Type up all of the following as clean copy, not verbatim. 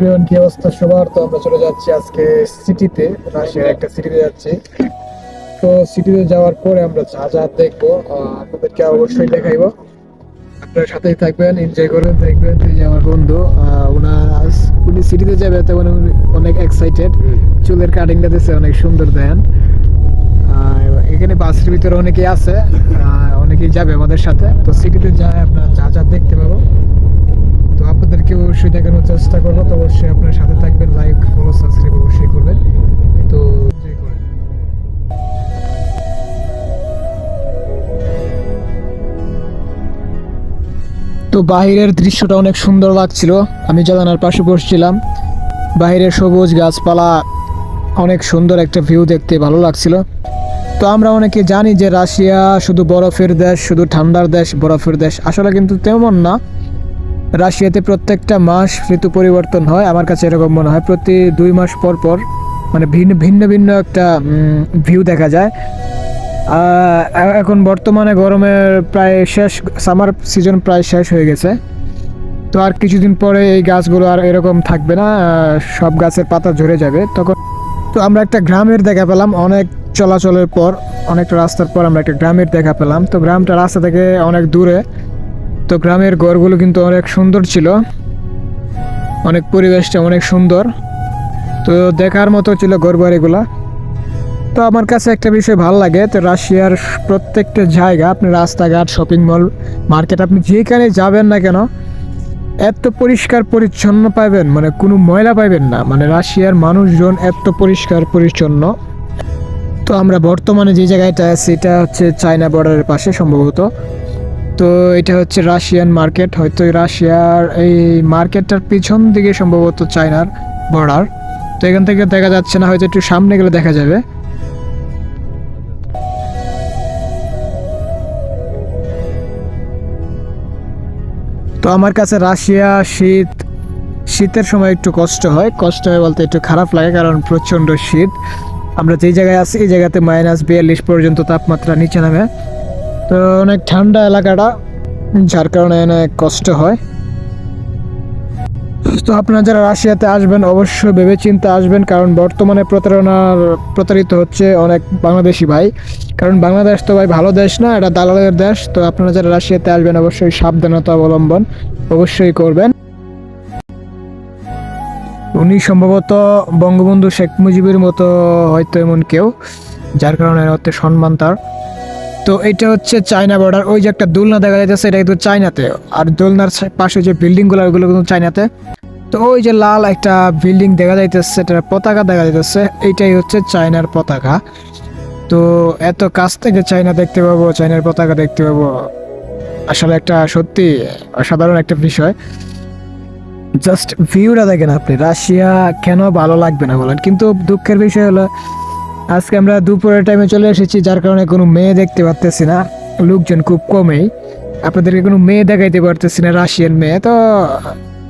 Everyone, কি অবস্থা সবার? তো আমরা চলে যাচ্ছি আজকে সিটিতে, রাশিয়ার একটা সিটিতে যাচ্ছি। তো সিটিতে যাওয়ার পরে আমরা যা যা দেখবো আপনাদেরকে অবশ্যই দেখাইবো। আপনার সাথেই থাকবেন, এনজয় করবেন, দেখবেন। এই যে আমার বন্ধু, উনি সিটিতে যাবে, তো মানে উনি অনেক এক্সাইটেড। চুলের কাটিংটা দিচ্ছে অনেক সুন্দর, দেন এখানে বাসের ভিতরে অনেকেই আছে, অনেকেই যাবে আমাদের সাথে। তো সিটিতে যায় আপনার যা যা দেখতে পাবো, তো আপনাদেরকে অবশ্যই দেখানোর চেষ্টা করবো। তো অবশ্যই আপনার সাথে থাকবেন, লাইক ফলো সাবস্ক্রাইব অবশ্যই করবেন। তো enjoy করেন। তো বাহিরের দৃশ্যটা অনেক সুন্দর লাগছিল। আমি জানালার পাশে বসছিলাম, বাইরের সবুজ গাছপালা, অনেক সুন্দর একটা ভিউ, দেখতে ভালো লাগছিল। তো আমরা অনেকে জানি যে রাশিয়া শুধু বরফের দেশ, শুধু ঠান্ডার দেশ, বরফের দেশ। আসলে কিন্তু তেমন না। রাশিয়াতে প্রত্যেকটা মাস ঋতু পরিবর্তন হয়, আমার কাছে এরকম মনে হয়। প্রতি 2 মাস পর পর মানে ভিন্ন ভিন্ন ভিন্ন একটা ভিউ দেখা যায়। এখন বর্তমানে গরমের প্রায় শেষ, সামার সিজন প্রায় শেষ হয়ে গেছে। তো আর কিছুদিন পরে এই গাছগুলো আর এরকম থাকবে না, সব গাছের পাতা ঝরে যাবে তখন। তো আমরা একটা গ্রামের দেখা পেলাম, অনেক চলাচলের পর, অনেকটা রাস্তার পর আমরা একটা গ্রামের দেখা পেলাম। তো গ্রামটা রাস্তা থেকে অনেক দূরে। তো গ্রামের ঘরগুলো কিন্তু অনেক সুন্দর ছিল, অনেক পরিবেশটা অনেক সুন্দর। তো দেখার মতো ছিল ঘর বাড়িগুলা। তো আমার কাছে একটা বিষয় ভালো লাগে, তো রাশিয়ার প্রত্যেকটা জায়গা, আপনি রাস্তাঘাট, শপিং মল, মার্কেট, আপনি যেখানে যাবেন না কেন এত পরিষ্কার পরিচ্ছন্ন পাবেন, মানে কোনো ময়লা পাইবেন না। মানে রাশিয়ার মানুষজন এত পরিষ্কার পরিচ্ছন্ন। তো আমরা বর্তমানে যে জায়গাটা আছি এটা হচ্ছে চায়না বর্ডারের পাশে সম্ভবত। তো এটা হচ্ছে রাশিয়ান মার্কেট, হয়তো রাশিয়ার এই মার্কেটটার পিছন দিকে সম্ভবত চায়নার বর্ডার। তো এখান থেকে দেখা যাচ্ছে না, হয়তো একটু সামনে গেলে দেখা যাবে। তো আমার কাছে রাশিয়া শীতের সময় একটু কষ্ট হয়, বলতে একটু খারাপ লাগে, কারণ প্রচণ্ড শীত। আমরা যেই জায়গায় আছি এই জায়গাতে -42 পর্যন্ত তাপমাত্রা নিচে নামে। তো অনেক ঠান্ডা এলাকাটা, যার কারণে অনেক কষ্ট হয়। তো আপনারা যারা রাশিয়াতে আসবেন অবশ্যই ভেবেচিন্তে আসবেন, কারণ বর্তমানে প্রতারিত হচ্ছে অনেক বাংলাদেশি ভাই। কারণ বাংলাদেশ তো ভাই ভালো দেশ না, এটা দালালের দেশ। তো আপনারা যারা রাশিয়াতে আসবেন অবশ্যই সাবধানতা অবলম্বন অবশ্যই করবেন। উনি সম্ভবত বঙ্গবন্ধু শেখ মুজিবের মতো হয়তো এমন কেউ, যার কারণে হচ্ছে সম্মান তার। তো এটা হচ্ছে চায়না বর্ডার। ওই যে একটা দোলনা দেখা যাইতেছে, এটা কিন্তু চায়নাতে। আর দোলনার পাশে যে বিল্ডিংগুলো, ওইগুলো কিন্তু চায়নাতে। তো ওই যে লাল একটা বিল্ডিং দেখা যাইতেছে, এটা পতাকা দেখা যাইতেছে, এইটাই হচ্ছে চায়নার পতাকা। তো এত কাছ থেকে চায়না দেখতে পাবো, চায়নার পতাকা দেখতে পাবো, আসলে একটা সত্যি অসাধারণ একটা বিষয়। জাস্ট ভিউটা দেখেন আপনি, রাশিয়া কেন ভালো লাগবে না বলেন? কিন্তু দুঃখের বিষয় হলো আজকে আমরা দুপুরের টাইমে চলে এসেছি, যার কারণে কোনো মেয়ে দেখতে পারতেছি না, লোকজন খুব কমেই। আপনাদেরকে কোনো মেয়ে দেখাইতে পারতেছি না, রাশিয়ান মেয়ে তো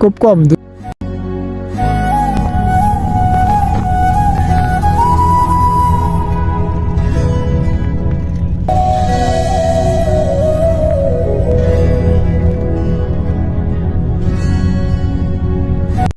খুব কম।